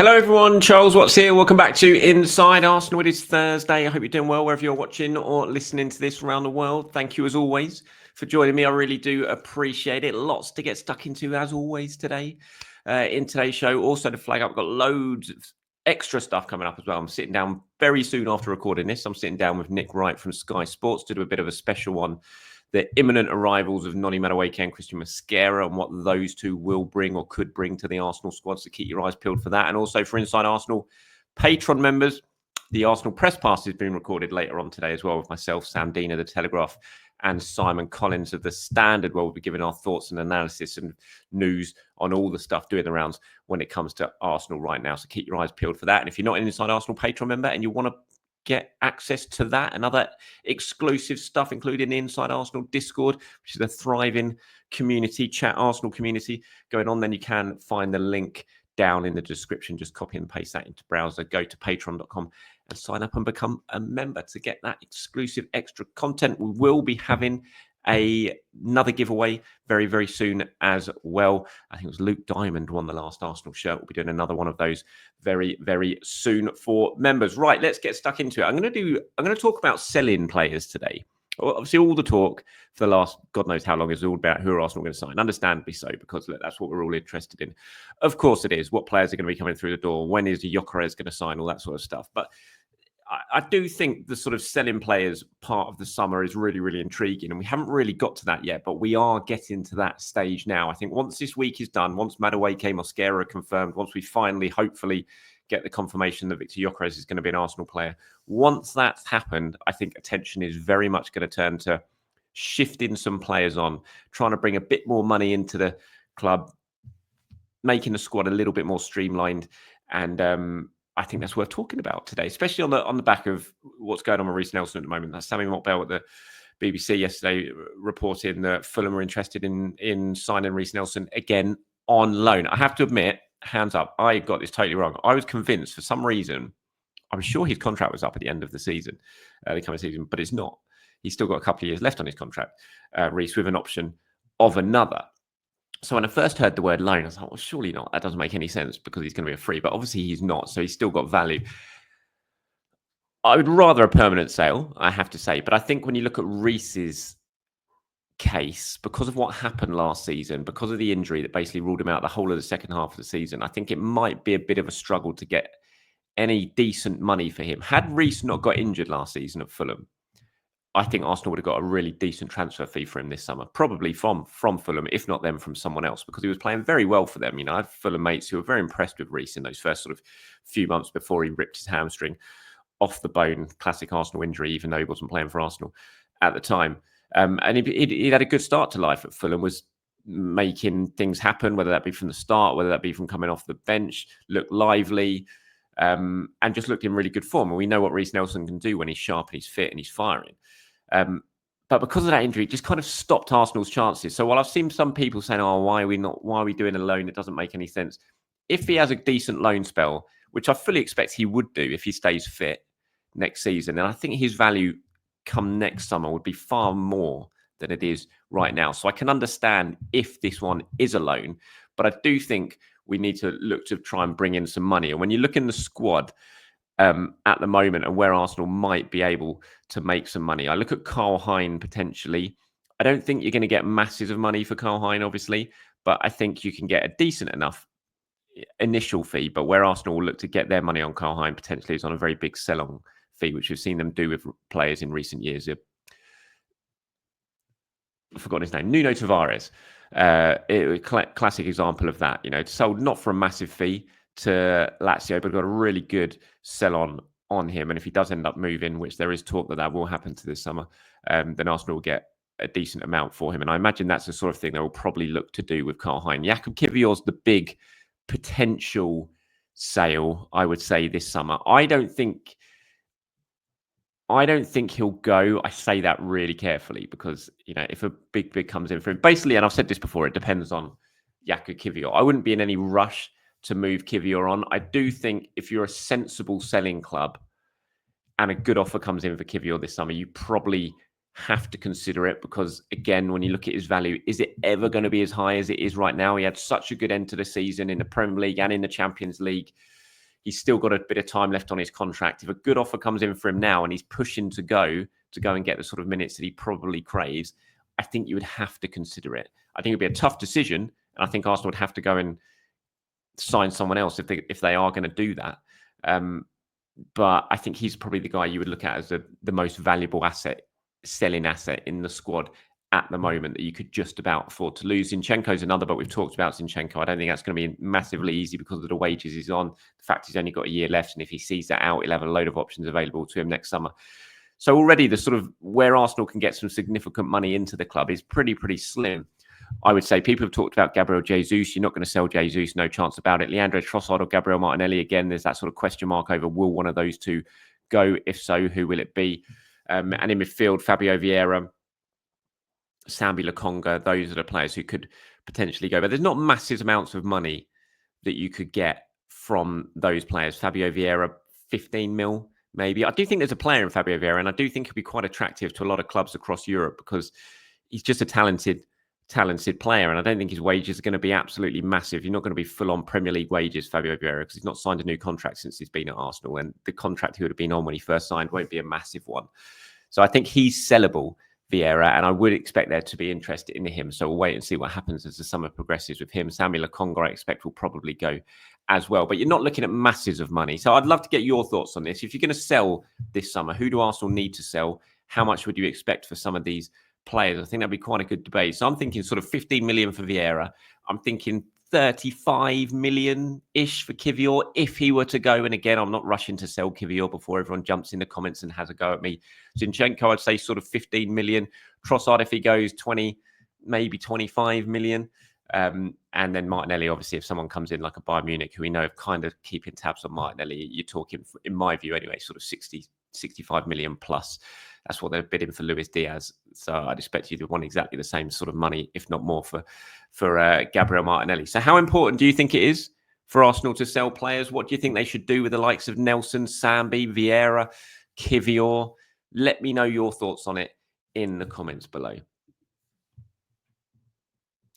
Hello everyone, Charles Watts here. Welcome back to Inside Arsenal. It is Thursday. I hope you're doing well wherever you're watching or listening to this around the world. Thank you as always for joining me. I really do appreciate it. Lots to get stuck into as always today in today's show. Also to flag up, I've got loads of extra stuff coming up as well. I'm sitting down very soon after recording this. I'm sitting down with Nick Wright from Sky Sports to do a bit of a special on the imminent arrivals of Noni Madueke and Christian Mosquera and what those two will bring or could bring to the Arsenal squad. So keep your eyes peeled for that. And also for Inside Arsenal Patreon members, the Arsenal Press Pass is being recorded later on today as well with myself, Sam Dean of The Telegraph, and Simon Collins of The Standard, where we'll be giving our thoughts and analysis and news on all the stuff doing the rounds when it comes to Arsenal right now. So keep your eyes peeled for that. And if you're not an Inside Arsenal Patreon member and you want to get access to that and other exclusive stuff, including the Inside Arsenal Discord, which is a thriving community, chat Arsenal community going on, then you can find the link down in the description. Just copy and paste that into browser, go to patreon.com and sign up and become a member to get that exclusive extra content. We will be having another giveaway very, very soon as well. I think it was Luke Diamond won the last Arsenal shirt. We'll be doing another one of those very, very soon for members. Right, let's get stuck into it. I'm going to talk about selling players today. Obviously, all the talk for the last God knows how long is all about who are Arsenal going to sign. Understandably so, because look, that's what we're all interested in. Of course, it is. What players are going to be coming through the door? When is Gyökeres going to sign? All that sort of stuff. But I do think the sort of selling players part of the summer is really, really intriguing. And we haven't really got to that yet, but we are getting to that stage now. I think once this week is done, once Madueke, Mosquera are confirmed, once we finally, hopefully, get the confirmation that Victor Gyökeres is going to be an Arsenal player, once that's happened, I think attention is very much going to turn to shifting some players on, trying to bring a bit more money into the club, making the squad a little bit more streamlined. And I think that's worth talking about today, especially on the back of what's going on with Reiss Nelson at the moment. That's Sammy Mockbell at the BBC yesterday reporting that Fulham are interested in signing Reiss Nelson again on loan. I have to admit, hands up, I got this totally wrong. I was convinced for some reason, I was sure his contract was up at the end of the season, the coming season, but it's not. He's still got a couple of years left on his contract, Reiss, with an option of another. So when I first heard the word loan, I was like, well, surely not. That doesn't make any sense because he's going to be a free. But obviously he's not. So he's still got value. I would rather a permanent sale, I have to say. But I think when you look at Reiss's case, because of what happened last season, because of the injury that basically ruled him out the whole of the second half of the season, I think it might be a bit of a struggle to get any decent money for him. Had Reiss not got injured last season at Fulham, I think Arsenal would have got a really decent transfer fee for him this summer, probably from Fulham, if not them, from someone else, because he was playing very well for them. You know, I have Fulham mates who were very impressed with Reiss in those first sort of few months before he ripped his hamstring off the bone, classic Arsenal injury, even though he wasn't playing for Arsenal at the time. And he had a good start to life at Fulham, was making things happen, whether that be from the start, whether that be from coming off the bench, looked lively, and just looked in really good form. And we know what Reiss Nelson can do when he's sharp and he's fit and he's firing. But because of that injury, it just kind of stopped Arsenal's chances. So while I've seen some people saying, oh, why are we doing a loan? It doesn't make any sense. If he has a decent loan spell, which I fully expect he would do if he stays fit next season, and I think his value come next summer would be far more than it is right now. So I can understand if this one is a loan, but I do think we need to look to try and bring in some money. And when you look in the squad, at the moment and where Arsenal might be able to make some money, I look at Karl Hein potentially. I don't think you're going to get masses of money for Karl Hein, obviously, but I think you can get a decent enough initial fee. But where Arsenal will look to get their money on Karl Hein potentially is on a very big sell-on fee, which we've seen them do with players in recent years. I've forgotten his name, Nuno Tavares. Classic example of that. You know, sold not for a massive fee to Lazio, but got a really good sell on him. And if he does end up moving, which there is talk that will happen to this summer, then Arsenal will get a decent amount for him. And I imagine that's the sort of thing they will probably look to do with Karl Hein. Jakub Kiwior's the big potential sale, I would say, this summer. I don't think he'll go. I say that really carefully because, you know, if a big bid comes in for him, basically, and I've said this before, it depends on Jakub Kiwior. I wouldn't be in any rush to move Kiwior on. I do think if you're a sensible selling club and a good offer comes in for Kiwior this summer, you probably have to consider it because, again, when you look at his value, is it ever going to be as high as it is right now? He had such a good end to the season in the Premier League and in the Champions League. He's still got a bit of time left on his contract. If a good offer comes in for him now and he's pushing to go and get the sort of minutes that he probably craves, I think you would have to consider it. I think it'd be a tough decision, and I think Arsenal would have to go and sign someone else if they are going to do that. But I think he's probably the guy you would look at as the most valuable selling asset in the squad at the moment that you could just about afford to lose. Zinchenko's another, but we've talked about Zinchenko. I don't think that's going to be massively easy because of the wages he's on. The fact he's only got a year left, and if he sees that out, he'll have a load of options available to him next summer. So already the sort of where Arsenal can get some significant money into the club is pretty slim. I would say people have talked about Gabriel Jesus. You're not going to sell Jesus, no chance about it. Leandro Trossard or Gabriel Martinelli, again, there's that sort of question mark over will one of those two go? If so, who will it be? And in midfield, Fabio Vieira, Sambi Lokonga, those are the players who could potentially go. But there's not massive amounts of money that you could get from those players. Fabio Vieira, 15 mil, maybe. I do think there's a player in Fabio Vieira, and I do think he'll be quite attractive to a lot of clubs across Europe because he's just a talented player, and I don't think his wages are going to be absolutely massive. You're not going to be full-on Premier League wages, Fabio Vieira, because he's not signed a new contract since he's been at Arsenal, and the contract he would have been on when he first signed won't be a massive one. So I think he's sellable, Vieira, and I would expect there to be interest in him. So we'll wait and see what happens as the summer progresses with him. Sammy Lokonga, I expect, will probably go as well. But you're not looking at masses of money. So I'd love to get your thoughts on this. If you're going to sell this summer, who do Arsenal need to sell? How much would you expect for some of these players? I think that'd be quite a good debate. So I'm thinking sort of 15 million for Vieira. I'm thinking 35 million-ish for Kivior if he were to go. And again, I'm not rushing to sell Kivior before everyone jumps in the comments and has a go at me. Zinchenko, I'd say sort of 15 million. Trossard, if he goes 20, maybe 25 million. And then Martinelli, obviously, if someone comes in like a Bayern Munich, who we know of kind of keeping tabs on Martinelli, you're talking, in my view anyway, sort of 60, 65 million plus. That's what they're bidding for Luis Diaz. So I'd expect you to want exactly the same sort of money, if not more, for Gabriel Martinelli. So how important do you think it is for Arsenal to sell players? What do you think they should do with the likes of Nelson, Sambi, Vieira, Kivior? Let me know your thoughts on it in the comments below.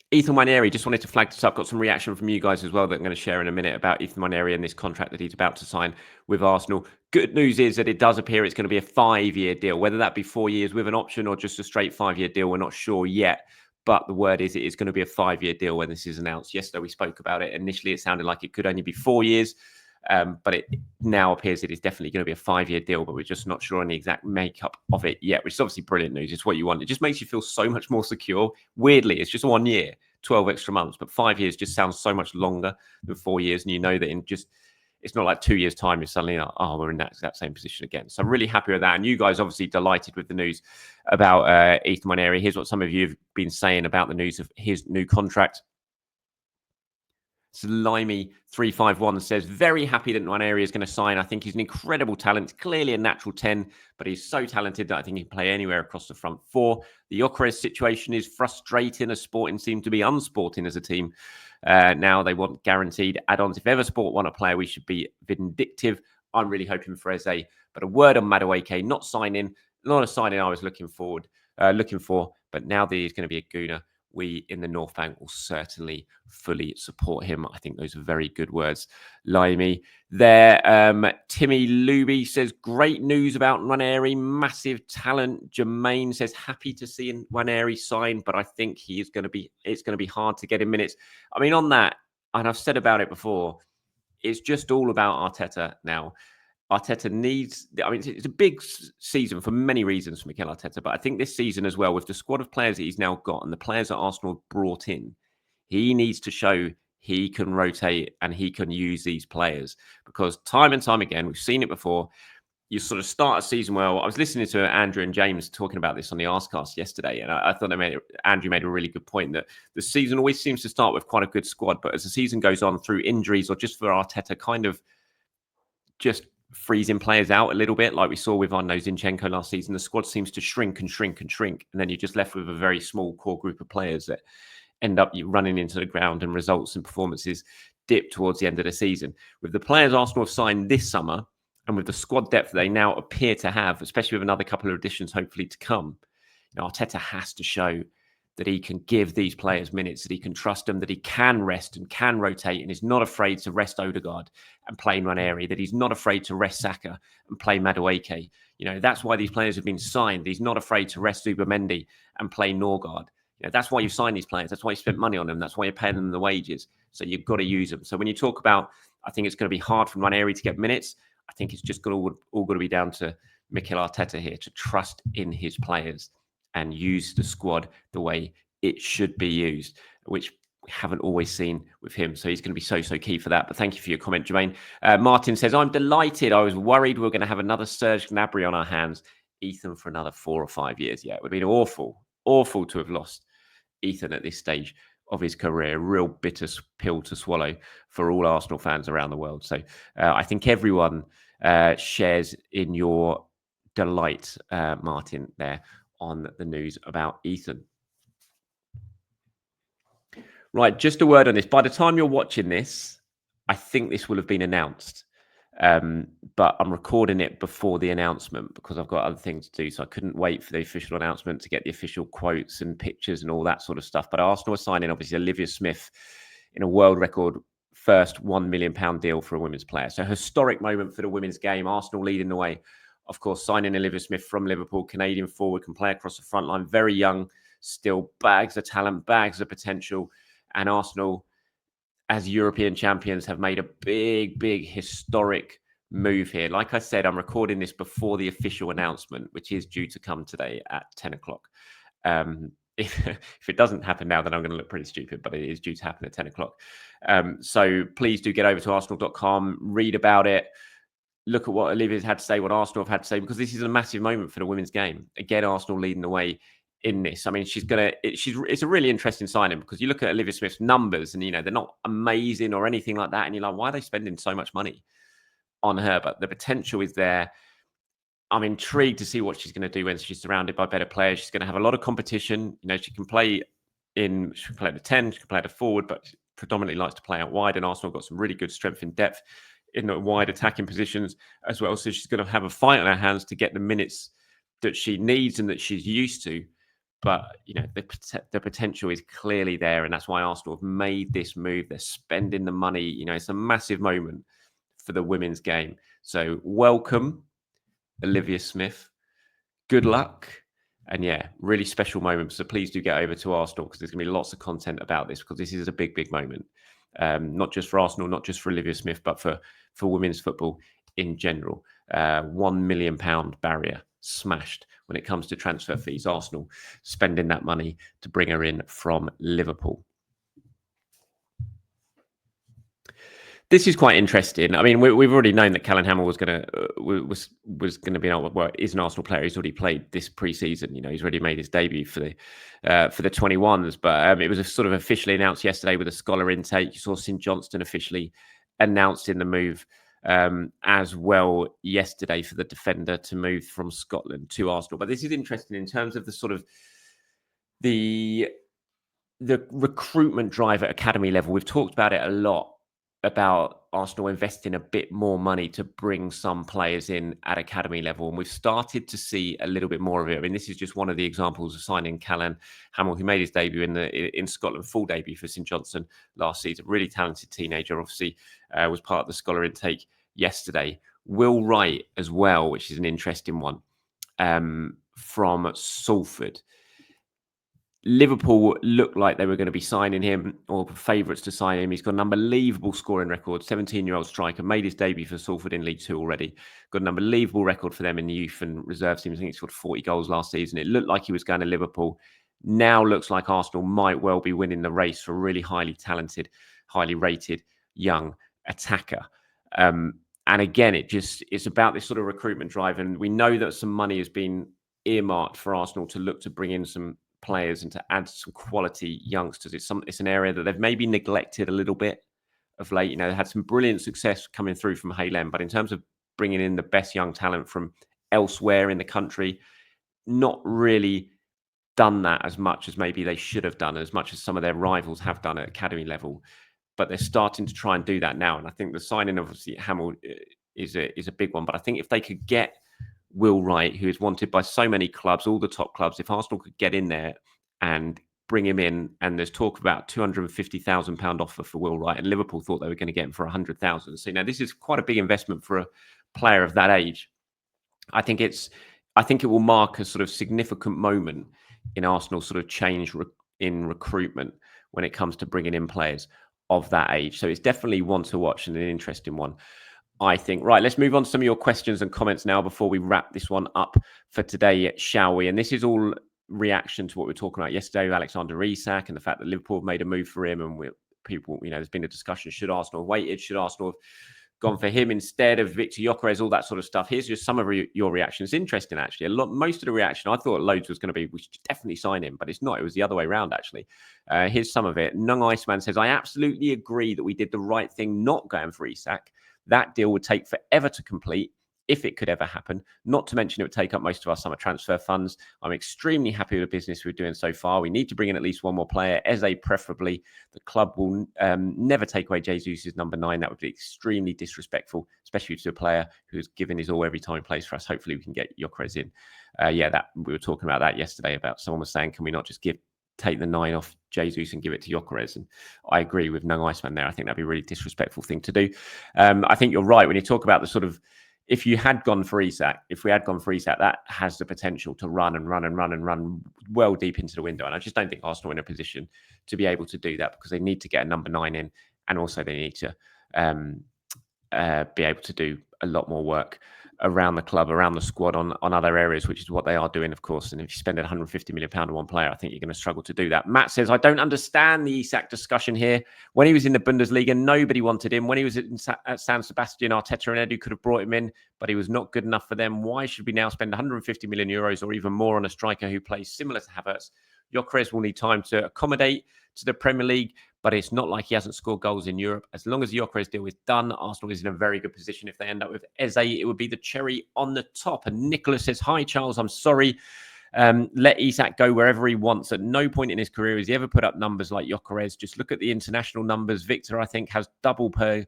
Ethan Nwaneri, just wanted to flag this up. Got some reaction from you guys as well that I'm going to share in a minute about Ethan Nwaneri and this contract that he's about to sign with Arsenal. Good news is that it does appear it's going to be a 5-year deal, whether that be 4 years with an option or just a straight 5-year deal. We're not sure yet, but the word is it is going to be a 5-year deal when this is announced. Yesterday we spoke about it. Initially, it sounded like it could only be 4 years, but it now appears it is definitely going to be a 5-year deal, but we're just not sure on the exact makeup of it yet, which is obviously brilliant news. It's what you want. It just makes you feel so much more secure. Weirdly, it's just 1 year, 12 extra months, but 5 years just sounds so much longer than 4 years. And you know that in just, it's not like 2 years' time, you're suddenly like, oh, we're in that exact same position again. So I'm really happy with that. And you guys obviously delighted with the news about Ethan Nwaneri. Here's what some of you have been saying about the news of his new contract. Slimy351 says, very happy that Nwaneri is going to sign. I think he's an incredible talent, clearly a natural 10, but he's so talented that I think he can play anywhere across the front four. The Gyökeres situation is frustrating as Sporting seem to be unsporting as a team. Now they want guaranteed add-ons. If ever Sport want a player, we should be vindictive. I'm really hoping for Eze, but a word on Madueke not a signing I was looking for, but now that he's going to be a gooner, we in the North Bank will certainly fully support him. I think those are very good words, Limey. There, Timmy Luby says, great news about Nwaneri, massive talent. Jermaine says, happy to see Nwaneri sign, but I think it's going to be hard to get him minutes. I mean, on that, and I've said about it before, it's just all about Arteta now. Arteta needs, I mean, it's a big season for many reasons for Mikel Arteta, but I think this season as well, with the squad of players that he's now got and the players that Arsenal have brought in, he needs to show he can rotate and he can use these players, because time and time again, we've seen it before. You sort of start a season well. I was listening to Andrew and James talking about this on the Arscast yesterday, and I thought Andrew made a really good point that the season always seems to start with quite a good squad, but as the season goes on, through injuries or just for Arteta kind of just freezing players out a little bit, like we saw with Zinchenko last season, the squad seems to shrink and shrink and shrink, and then you're just left with a very small core group of players that end up running into the ground, and results and performances dip towards the end of the season. With the players Arsenal have signed this summer, and with the squad depth they now appear to have, especially with another couple of additions hopefully to come, Arteta has to show that he can give these players minutes, that he can trust them, that he can rest and can rotate, and is not afraid to rest Odegaard and play Nwaneri, that he's not afraid to rest Saka and play Madueke. That's why these players have been signed. He's not afraid to rest Zubimendi and play Norgard. That's why you sign these players. That's why you spent money on them. That's why you're paying them the wages. So you've got to use them. So when you talk about, I think it's going to be hard for Nwaneri to get minutes, I think it's just all got to be down to Mikel Arteta here to trust in his players and use the squad the way it should be used, which we haven't always seen with him. So he's going to be so key for that. But thank you for your comment, Jermaine. Martin says, I'm delighted. I was worried we were going to have another Serge Gnabry on our hands. Ethan for another 4 or 5 years. Yeah, it would have been awful to have lost Ethan at this stage of his career. Real bitter pill to swallow for all Arsenal fans around the world. So I think everyone shares in your delight, Martin, there on the news about Ethan. Right, just a word on this. By the time you're watching this, I think this will have been announced. But I'm recording it before the announcement because I've got other things to do. So I couldn't wait for the official announcement to get the official quotes and pictures and all that sort of stuff. But Arsenal are signing, obviously, Olivia Smith in a world record first £1 million deal for a women's player. So historic moment for the women's game. Arsenal leading the way. Of course, signing Olivia Smith from Liverpool, Canadian forward, can play across the front line. Very young, still bags of talent, bags of potential. And Arsenal, as European champions, have made a big historic move here. Like I said, I'm recording this before the official announcement, which is due to come today at 10 o'clock. If it doesn't happen now, then I'm going to look pretty stupid, but it is due to happen at 10 o'clock. So please do get over to arsenal.com, read about it, look at what Olivia's had to say, what Arsenal have had to say, because this is a massive moment for the women's game. Again, Arsenal leading the way in this. I mean, it's a really interesting signing because you look at Olivia Smith's numbers and, they're not amazing or anything like that. And you're like, why are they spending so much money on her? But the potential is there. I'm intrigued to see what she's going to do when she's surrounded by better players. She's going to have a lot of competition. She can play at the 10, she can play at the forward, but she predominantly likes to play out wide. And Arsenal got some really good strength in depth in the wide attacking positions as well. So she's going to have a fight on her hands to get the minutes that she needs and that she's used to. But, the potential is clearly there. And that's why Arsenal have made this move. They're spending the money. It's a massive moment for the women's game. So welcome, Olivia Smith. Good luck. And yeah, really special moment. So please do get over to Arsenal because there's going to be lots of content about this because this is a big moment. Not just for Arsenal, not just for Olivia Smith, but for women's football in general. £1 million barrier smashed when it comes to transfer fees. Arsenal spending that money to bring her in from Liverpool. This is quite interesting. I mean, we've already known that Callum Hamill was going to be is an Arsenal player. He's already played this pre-season. He's already made his debut for the 21s. But it was sort of officially announced yesterday with a scholar intake. You saw St Johnston officially announcing the move as well yesterday for the defender to move from Scotland to Arsenal. But this is interesting in terms of the sort of the recruitment drive at academy level. We've talked about it a lot, about Arsenal investing a bit more money to bring some players in at academy level. And we've started to see a little bit more of it. I mean, this is just one of the examples of signing Callum Hamill, who made his debut in Scotland, full debut for St Johnstone last season. Really talented teenager, obviously, was part of the scholar intake yesterday. Will Wright as well, which is an interesting one, from Salford. Liverpool looked like they were going to be signing him or favourites to sign him. He's got an unbelievable scoring record. 17-year-old striker, made his debut for Salford in League Two already. Got an unbelievable record for them in the youth and reserve teams. I think he scored 40 goals last season. It looked like he was going to Liverpool. Now looks like Arsenal might well be winning the race for a really highly talented, highly rated young attacker. And again, it's about this sort of recruitment drive. And we know that some money has been earmarked for Arsenal to look to bring in some players and to add some quality youngsters. It's an area that they've maybe neglected a little bit of late. They had some brilliant success coming through from Haylen, but in terms of bringing in the best young talent from elsewhere in the country, not really done that as much as maybe they should have done, as much as some of their rivals have done at academy level. But they're starting to try and do that now. And I think the signing, obviously, Hamill is a big one. But I think if they could get Will Wright, who is wanted by so many clubs, all the top clubs, if Arsenal could get in there and bring him in, and there's talk about £250,000 offer for Will Wright, and Liverpool thought they were going to get him for 100,000. So now this is quite a big investment for a player of that age. I think it will mark a sort of significant moment in Arsenal sort of change in recruitment when it comes to bringing in players of that age. So it's definitely one to watch and an interesting one, I think. Right, let's move on to some of your questions and comments now before we wrap this one up for today, shall we? And this is all reaction to what we were talking about yesterday with Alexander Isak and the fact that Liverpool have made a move for him. And people, there's been a discussion, should Arsenal have waited? Should Arsenal have gone for him instead of Victor Gyökeres, all that sort of stuff? Here's just some of your reactions. Interesting, actually. Most of the reaction, I thought loads was going to be, we should definitely sign him, but it's not. It was the other way around, actually. Here's some of it. Nung Iceman says, I absolutely agree that we did the right thing not going for Isak. That deal would take forever to complete, if it could ever happen. Not to mention it would take up most of our summer transfer funds. I'm extremely happy with the business we're doing so far. We need to bring in at least one more player, Eze preferably. The club will never take away Jesus' number 9. That would be extremely disrespectful, especially to a player who's given his all every time he plays for us. Hopefully we can get Gyökeres in. We were talking about that yesterday, about someone was saying, can we not just take the 9 off Jesus and give it to Gyökeres? And I agree with Nung Iceman there. I think that'd be a really disrespectful thing to do. I think you're right when you talk about the sort of, if we had gone for Isak, that has the potential to run well deep into the window. And I just don't think Arsenal are in a position to be able to do that, because they need to get a number 9 in, and also they need to be able to do a lot more work around the club, around the squad, on other areas, which is what they are doing, of course. And if you spend £150 million on one player, I think you're going to struggle to do that. Matt says, I don't understand the Isak discussion here. When he was in the Bundesliga, nobody wanted him. When he was at San Sebastian, Arteta and Edu could have brought him in, but he was not good enough for them. Why should we now spend 150 million euros or even more on a striker who plays similar to Havertz? Gyökeres will need time to accommodate to the Premier League, but it's not like he hasn't scored goals in Europe. As long as the Gyökeres deal is done, Arsenal is in a very good position. If they end up with Eze, it would be the cherry on the top. And Nicholas says, hi, Charles, I'm sorry. Let Isak go wherever he wants. At no point in his career has he ever put up numbers like Gyökeres. Just look at the international numbers. Victor, I think, has double per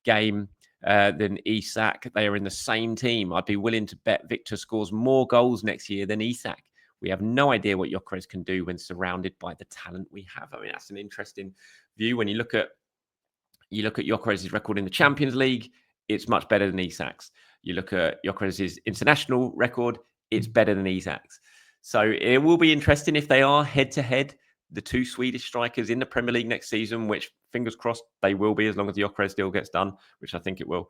game than Isak. They are in the same team. I'd be willing to bet Victor scores more goals next year than Isak. We have no idea what Gyökeres can do when surrounded by the talent we have. I mean, that's an interesting view. When you look at Gyökeres' record in the Champions League, it's much better than Isak's. You look at Gyökeres' international record, it's better than Isak's. So it will be interesting if they are head-to-head, the two Swedish strikers in the Premier League next season, which, fingers crossed, they will be as long as the Gyökeres deal gets done, which I think it will.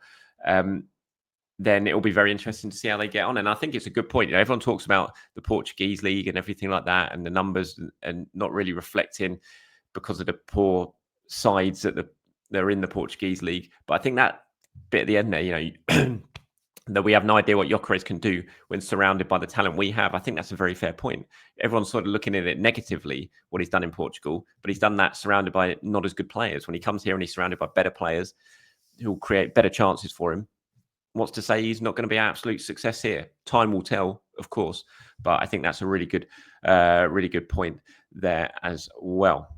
Then it will be very interesting to see how they get on. And I think it's a good point. Everyone talks about the Portuguese league and everything like that, and the numbers, and not really reflecting because of the poor sides that they're in the Portuguese league. But I think that bit at the end there, that we have no idea what Gyökeres can do when surrounded by the talent we have. I think that's a very fair point. Everyone's sort of looking at it negatively, what he's done in Portugal, but he's done that surrounded by not as good players. When he comes here and he's surrounded by better players who will create better chances for him, what's to say he's not going to be an absolute success here? Time will tell, of course, but I think that's a really good point there as well.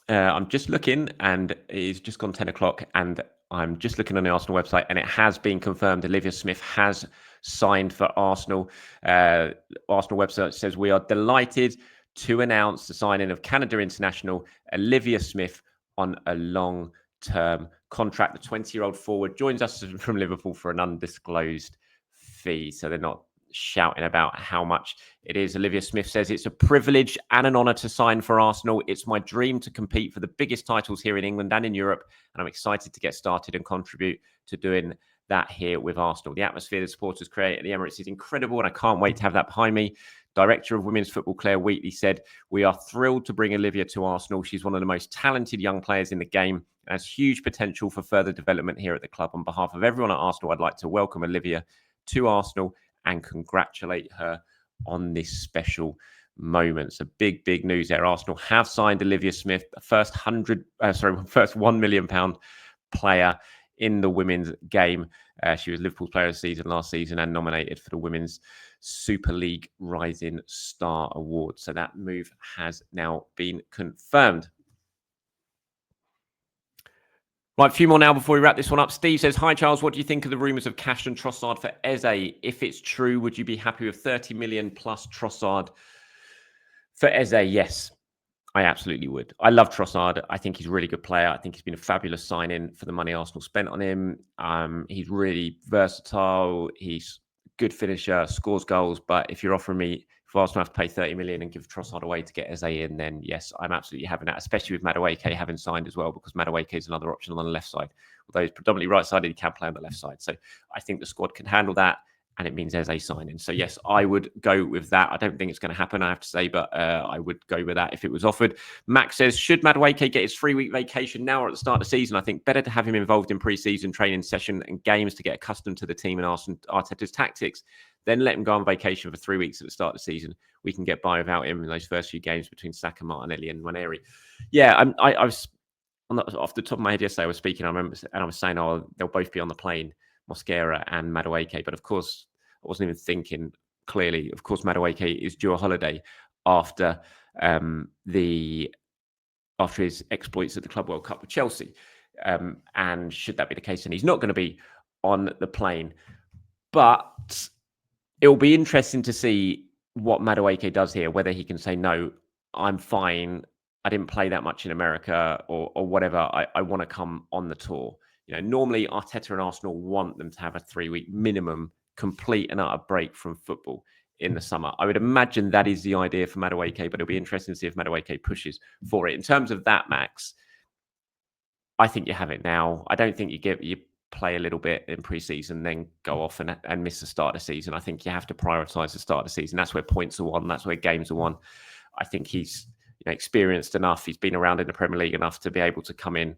I'm just looking, and it's just gone 10 o'clock, and I'm just looking on the Arsenal website, and it has been confirmed Olivia Smith has signed for Arsenal. Arsenal website says, we are delighted to announce the signing of Canada international Olivia Smith on a long-term contract. The 20-year-old forward joins us from Liverpool for an undisclosed fee. So they're not shouting about how much it is. Olivia Smith says, it's a privilege and an honour to sign for Arsenal. It's my dream to compete for the biggest titles here in England and in Europe, and I'm excited to get started and contribute to doing that here with Arsenal. The atmosphere the supporters create at the Emirates is incredible, and I can't wait to have that behind me. Director of Women's Football Claire Wheatley said, we are thrilled to bring Olivia to Arsenal. She's one of the most talented young players in the game and has huge potential for further development here at the club. On behalf of everyone at Arsenal, I'd like to welcome Olivia to Arsenal and congratulate her on this special moment. So big news there. Arsenal have signed Olivia Smith, the first £1 million player in the women's game. She was Liverpool's Player of the Season last season and nominated for the Women's Super League Rising Star Award. So that move has now been confirmed. Right, a few more now before we wrap this one up. Steve says, hi, Charles. What do you think of the rumours of Cash and Trossard for Eze? If it's true, would you be happy with 30 million plus Trossard For Eze, yes. I absolutely would. I love Trossard. I think he's a really good player. I think he's been a fabulous sign-in for the money Arsenal spent on him. He's really versatile. He's a good finisher, scores goals. But if you're offering me, if Arsenal have to pay 30 million and give Trossard away to get Eze in, then yes, I'm absolutely having that, especially with Madueke having signed as well, because Madueke is another option on the left side. Although he's predominantly right-sided, he can play on the left side. So I think the squad can handle that. And it means Eze signing. So yes, I would go with that. I don't think it's going to happen, I have to say, but I would go with that if it was offered. Max says, should Madueke get his 3-week vacation now or at the start of the season? I think better to have him involved in pre-season training session and games to get accustomed to the team and Arteta's tactics. Then let him go on vacation for 3 weeks at the start of the season. We can get by without him in those first few games between Saka, Martinelli and Nwaneri. Yeah, I was off the top of my head yesterday. I was speaking. I remember, and I was saying, "Oh, they'll both be on the plane, Mosquera and Madueke." But of course, I wasn't even thinking clearly. Of course, Madueke is due a holiday after after his exploits at the Club World Cup with Chelsea. And should that be the case, then he's not going to be on the plane. But it'll be interesting to see what Madueke does here. Whether he can say, "No, I'm fine. I didn't play that much in America," or whatever. I want to come on the tour. Normally Arteta and Arsenal want them to have a 3-week minimum, complete and utter break from football in the summer. I would imagine that is the idea for Madueke, but it'll be interesting to see if Madueke pushes for it. In terms of that, Max, I think you have it now. I don't think you play a little bit in pre-season, then go off and miss the start of the season. I think you have to prioritise the start of the season. That's where points are won. That's where games are won. I think he's experienced enough. He's been around in the Premier League enough to be able to come in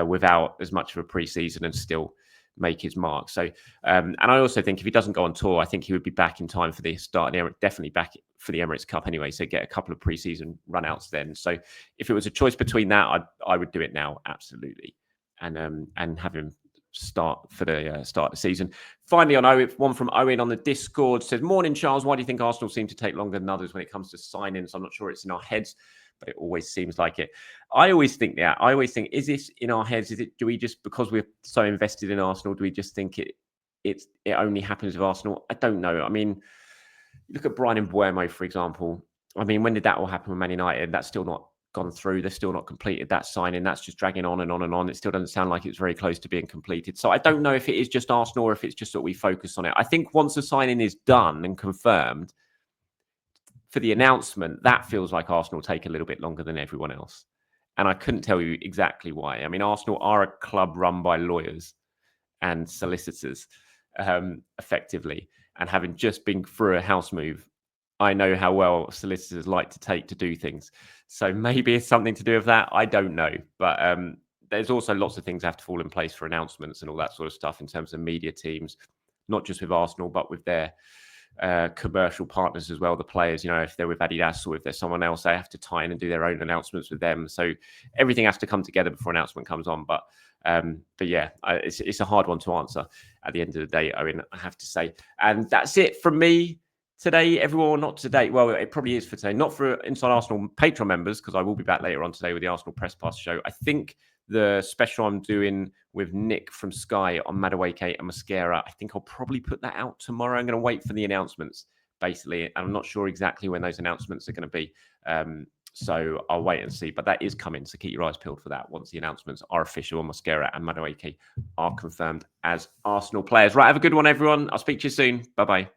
without as much of a pre-season and still make his mark. So, and I also think if he doesn't go on tour, I think he would be back in time for the start of the definitely back for the Emirates Cup anyway. So get a couple of pre-season run-outs then. So if it was a choice between that, I would do it now, absolutely, and have him start for the start of the season. Finally, on one from Owen on the Discord says, "Morning, Charles. Why do you think Arsenal seem to take longer than others when it comes to signings? I'm not sure it's in our heads, but it always seems like it." I always think that. I always think, is this in our heads? Do we just, because we're so invested in Arsenal, do we just think it only happens with Arsenal? I don't know. I mean, look at Brian Mbeumo, for example. I mean, when did that all happen with Man United? That's still not gone through. They've still not completed that signing. That's just dragging on and on and on. It still doesn't sound like it's very close to being completed. So I don't know if it is just Arsenal or if it's just that we focus on it. I think once the signing is done and confirmed, for the announcement, that feels like Arsenal take a little bit longer than everyone else. And I couldn't tell you exactly why. I mean, Arsenal are a club run by lawyers and solicitors, effectively. And having just been through a house move, I know how well solicitors like to take to do things. So maybe it's something to do with that. I don't know. But there's also lots of things have to fall in place for announcements and all that sort of stuff in terms of media teams, not just with Arsenal, but with their commercial partners as well, the players. If they're with Adidas or if there's someone else, they have to tie in and do their own announcements with them. So everything has to come together before announcement comes on. But yeah, it's a hard one to answer at the end of the day, Owen, I have to say. And that's it from me today, everyone. Not today. Well, it probably is for today. Not for Inside Arsenal Patreon members, because I will be back later on today with the Arsenal Press Pass show. I think the special I'm doing with Nick from Sky on Madueke and Mosquera, I think I'll probably put that out tomorrow. I'm going to wait for the announcements, basically. And I'm not sure exactly when those announcements are going to be. So I'll wait and see. But that is coming, so keep your eyes peeled for that once the announcements are official and Mosquera and Madueke are confirmed as Arsenal players. Right, have a good one, everyone. I'll speak to you soon. Bye-bye.